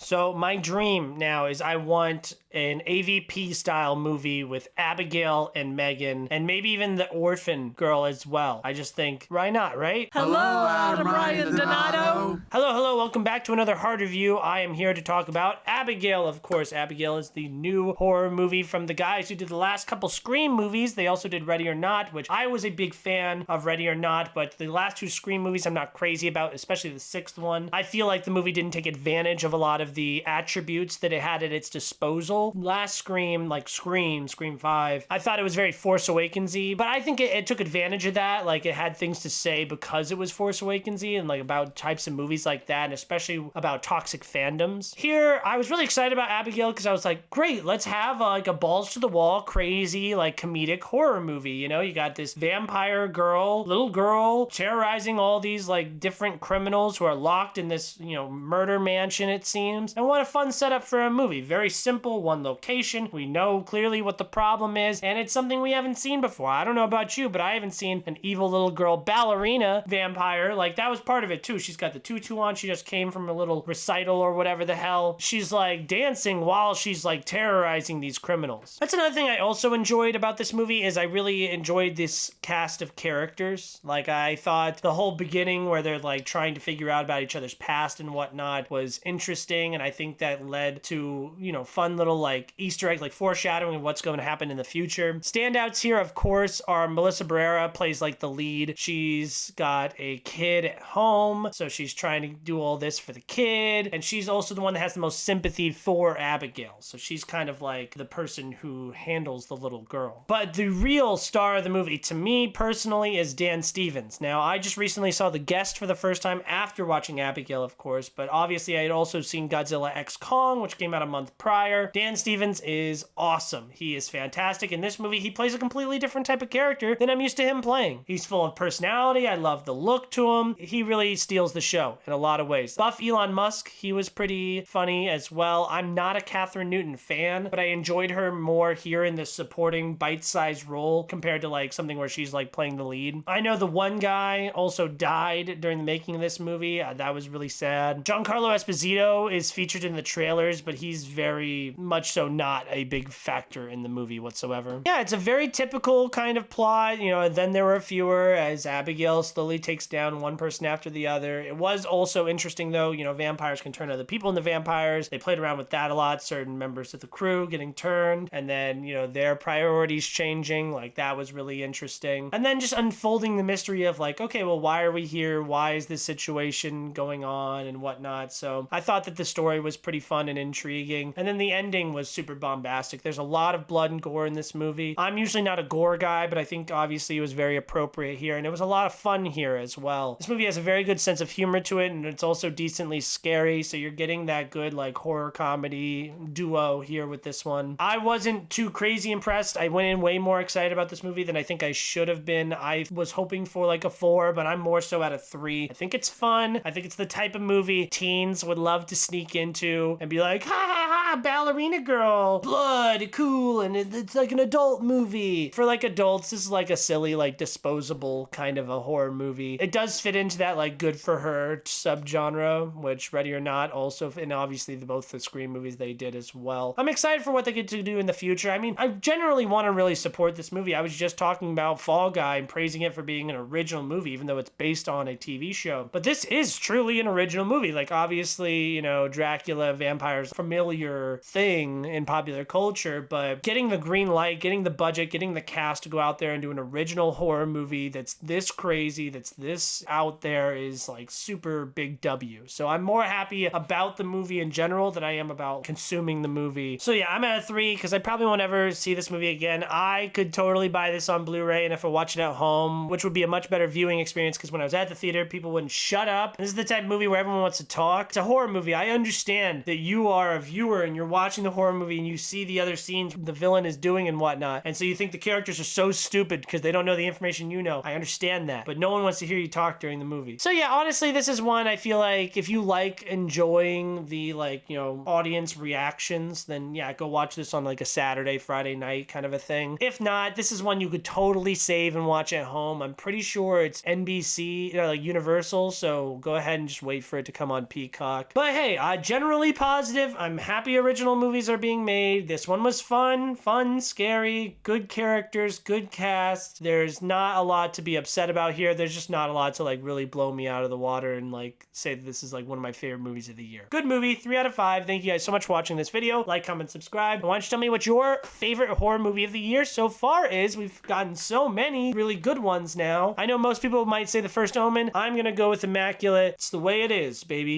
So my dream now is I want an AVP style movie with Abigail and Megan, and maybe even the orphan girl as well. I just think, why not, right? Hello, Adam Ryan Donato. Hello, welcome back to another Hard Review. I am here to talk about Abigail, of course. Abigail is the new horror movie from the guys who did the last couple Scream movies. They also did Ready or Not, which I was a big fan of Ready or Not, but the last two Scream movies I'm not crazy about, especially the sixth one. I feel like the movie didn't take advantage of a lot of the attributes that it had at its disposal. Last Scream, like Scream 5, I thought it was very Force Awakens-y, but I think it took advantage of that. Like, it had things to say because it was Force Awakens-y and like about types of movies like that, and especially about toxic fandoms. Here, I was really excited about Abigail because I was like, great, let's have like a balls to the wall, crazy, like comedic horror movie. You know, you got this vampire girl, little girl, terrorizing all these like different criminals who are locked in this, you know, murder mansion, it seems. And what a fun setup for a movie. Very simple, one location. We know clearly what the problem is, and it's something we haven't seen before. I don't know about you, but I haven't seen an evil little girl ballerina vampire. Like, that was part of it too. She's got the tutu on. She just came from a little recital or whatever the hell. She's like dancing while she's like terrorizing these criminals. That's another thing I also enjoyed about this movie is I really enjoyed this cast of characters. Like, I thought the whole beginning where they're like trying to figure out about each other's past and whatnot was interesting, and I think that led to, you know, fun little like Easter egg, like foreshadowing of what's going to happen in the future. Standouts here, of course, are Melissa Barrera plays like the lead. She's got a kid at home, so she's trying to do all this for the kid, and she's also the one that has the most sympathy for Abigail, so she's kind of like the person who handles the little girl. But the real star of the movie, to me personally, is Dan Stevens. Now, I just recently saw The Guest for the first time after watching Abigail, of course, but obviously I had also seen Godzilla x Kong, which came out a month prior. Dan Stevens is awesome. He is fantastic. In this movie, he plays a completely different type of character than I'm used to him playing. He's full of personality. I love the look to him. He really steals the show in a lot of ways. Buff Elon Musk, he was pretty funny as well. I'm not a Catherine Newton fan, but I enjoyed her more here in the supporting bite-sized role compared to like something where she's like playing the lead. I know the one guy also died during the making of this movie. That was really sad. Giancarlo Esposito is featured in the trailers, but he's very much so not a big factor in the movie whatsoever. Yeah, it's a very typical kind of plot, you know, then there were fewer as Abigail slowly takes down one person after the other. It was also interesting though, you know, vampires can turn other people into vampires. They played around with that a lot, certain members of the crew getting turned, and then, you know, their priorities changing, like that was really interesting. And then just unfolding the mystery of like, okay, well, why are we here? Why is this situation going on and whatnot? So I thought that the story was pretty fun and intriguing. And then the ending was super bombastic. There's a lot of blood and gore in this movie. I'm usually not a gore guy, but I think obviously it was very appropriate here, and it was a lot of fun here as well. This movie has a very good sense of humor to it, and it's also decently scary, so you're getting that good like horror comedy duo here with this one. I wasn't too crazy impressed. I went in way more excited about this movie than I think I should have been. I was hoping for like a 4, but I'm more so at a 3. I think it's fun. I think it's the type of movie teens would love to sneak into and be like, ha ha ha, ballerina girl, blood, cool, and it's like an adult movie. For like adults, this is like a silly, like disposable kind of a horror movie. It does fit into that like good for her subgenre, which Ready or Not also, and obviously both the Scream movies they did as well. I'm excited for what they get to do in the future. I mean, I generally want to really support this movie. I was just talking about Fall Guy and praising it for being an original movie, even though it's based on a TV show. But this is truly an original movie. Like, obviously, you know, Dracula, vampires, familiar thing in popular culture, but getting the green light, getting the budget, getting the cast to go out there and do an original horror movie that's this crazy, that's this out there is like super big W. So I'm more happy about the movie in general than I am about consuming the movie. So yeah, I'm at a 3 because I probably won't ever see this movie again. I could totally buy this on Blu-ray, and if I watch it at home, which would be a much better viewing experience because when I was at the theater, people wouldn't shut up. This is the type of movie where everyone wants to talk. It's a horror movie. I understand that you are a viewer and you're watching the horror movie and you see the other scenes the villain is doing and whatnot, and so you think the characters are so stupid because they don't know the information you know. I understand that, but no one wants to hear you talk during the movie. So yeah, honestly, this is one I feel like if you like enjoying the audience reactions, then yeah, go watch this on like a Saturday, Friday night kind of a thing. If not, this is one you could totally save and watch at home. I'm pretty sure it's NBC, like Universal, so go ahead and just wait for it to come on Peacock. But hey, generally positive. I'm happy original movies are being made. This one was fun, scary, good characters, good cast. There's not a lot to be upset about here. There's just not a lot to like really blow me out of the water and like say that this is like one of my favorite movies of the year. Good movie, 3 out of 5. Thank you guys so much for watching this video. Like, comment, subscribe. Why don't you tell me what your favorite horror movie of the year so far is? We've gotten so many really good ones now. I know most people might say The First Omen. I'm gonna go with Immaculate. It's the way it is, baby.